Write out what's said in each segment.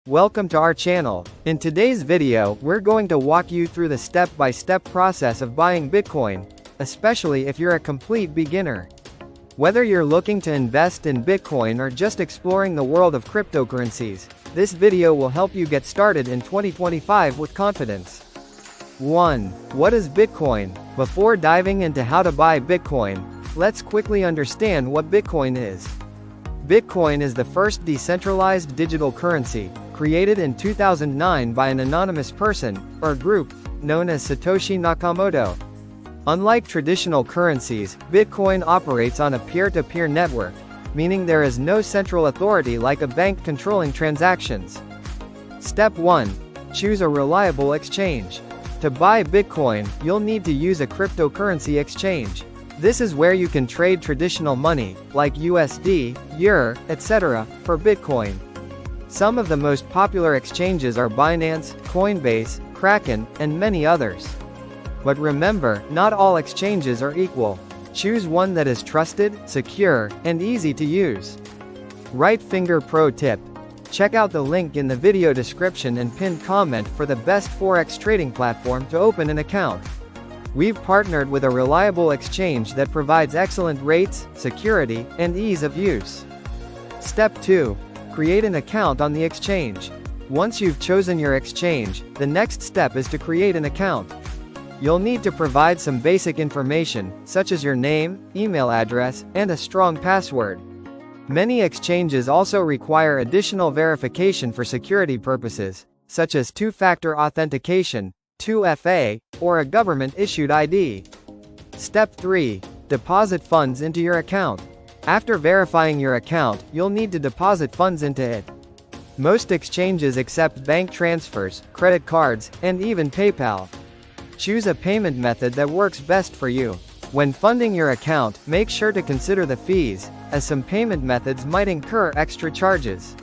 Welcome to our channel. In today's video, we're going to walk you through the step-by-step process of buying Bitcoin, especially if you're a complete beginner. Whether you're looking to invest in Bitcoin or just exploring the world of cryptocurrencies, this video will help you get started in 2025 with confidence. 1. What is Bitcoin? Before diving into how to buy Bitcoin, let's quickly understand what Bitcoin is. Bitcoin is the first decentralized digital currency, created in 2009 by an anonymous person, or group, known as Satoshi Nakamoto. Unlike traditional currencies, Bitcoin operates on a peer-to-peer network, meaning there is no central authority like a bank controlling transactions. Step 1. Choose a reliable exchange. To buy Bitcoin, you'll need to use a cryptocurrency exchange. This is where you can trade traditional money, like USD, EUR, etc., for Bitcoin. Some of the most popular exchanges are Binance, Coinbase, Kraken, and many others. But remember, not all exchanges are equal. Choose one that is trusted, secure, and easy to use. Right finger pro tip. Check out the link in the video description and pinned comment for the best Forex trading platform to open an account. We've partnered with a reliable exchange that provides excellent rates, security, and ease of use. Step 2. Create an account on the exchange. Once you've chosen your exchange, the next step is to create an account. You'll need to provide some basic information, such as your name, email address, and a strong password. Many exchanges also require additional verification for security purposes, such as two-factor authentication, 2FA, or a government-issued ID. Step 3. Deposit funds into your account. After verifying your account, you'll need to deposit funds into it. Most exchanges accept bank transfers, credit cards, and even PayPal. Choose a payment method that works best for you. When funding your account, make sure to consider the fees, as some payment methods might incur extra charges.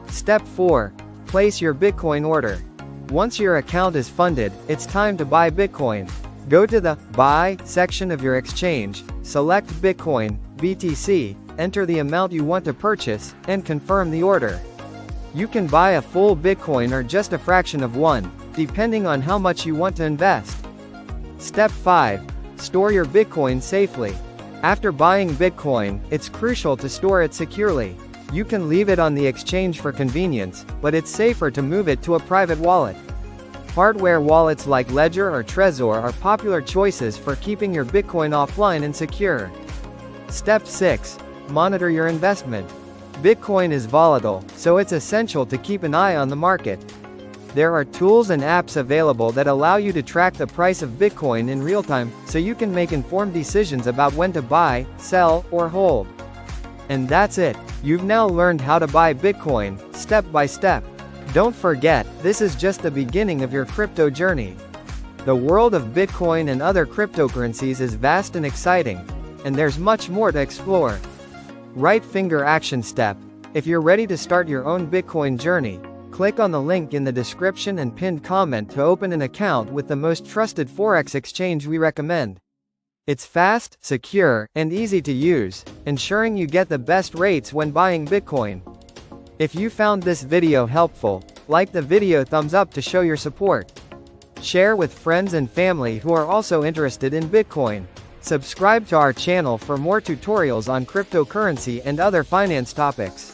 Step 4. Place your Bitcoin order. Once your account is funded, it's time to buy Bitcoin. Go to the Buy section of your exchange, select Bitcoin, BTC, enter the amount you want to purchase, and confirm the order. You can buy a full Bitcoin or just a fraction of one, depending on how much you want to invest. Step 5. Store your Bitcoin safely. After buying Bitcoin, it's crucial to store it securely. You can leave it on the exchange for convenience, but it's safer to move it to a private wallet. Hardware wallets like Ledger or Trezor are popular choices for keeping your Bitcoin offline and secure. Step 6. Monitor your investment. Bitcoin is volatile, so it's essential to keep an eye on the market. There are tools and apps available that allow you to track the price of Bitcoin in real time, so you can make informed decisions about when to buy, sell, or hold. And that's it. You've now learned how to buy Bitcoin, step by step. Don't forget, this is just the beginning of your crypto journey. The world of Bitcoin and other cryptocurrencies is vast and exciting, and there's much more to explore. Right finger action step. If you're ready to start your own Bitcoin journey, click on the link in the description and pinned comment to open an account with the most trusted Forex exchange we recommend. It's fast, secure, and easy to use, ensuring you get the best rates when buying Bitcoin. If you found this video helpful, like the video thumbs up to show your support. Share with friends and family who are also interested in Bitcoin. Subscribe to our channel for more tutorials on cryptocurrency and other finance topics.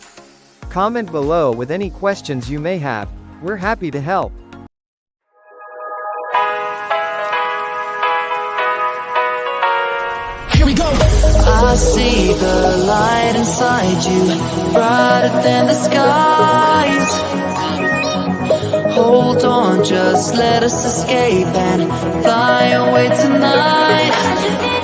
Comment below with any questions you may have. We're happy to help. I see the light inside you, brighter than the skies. Hold on, just let us escape and fly away tonight.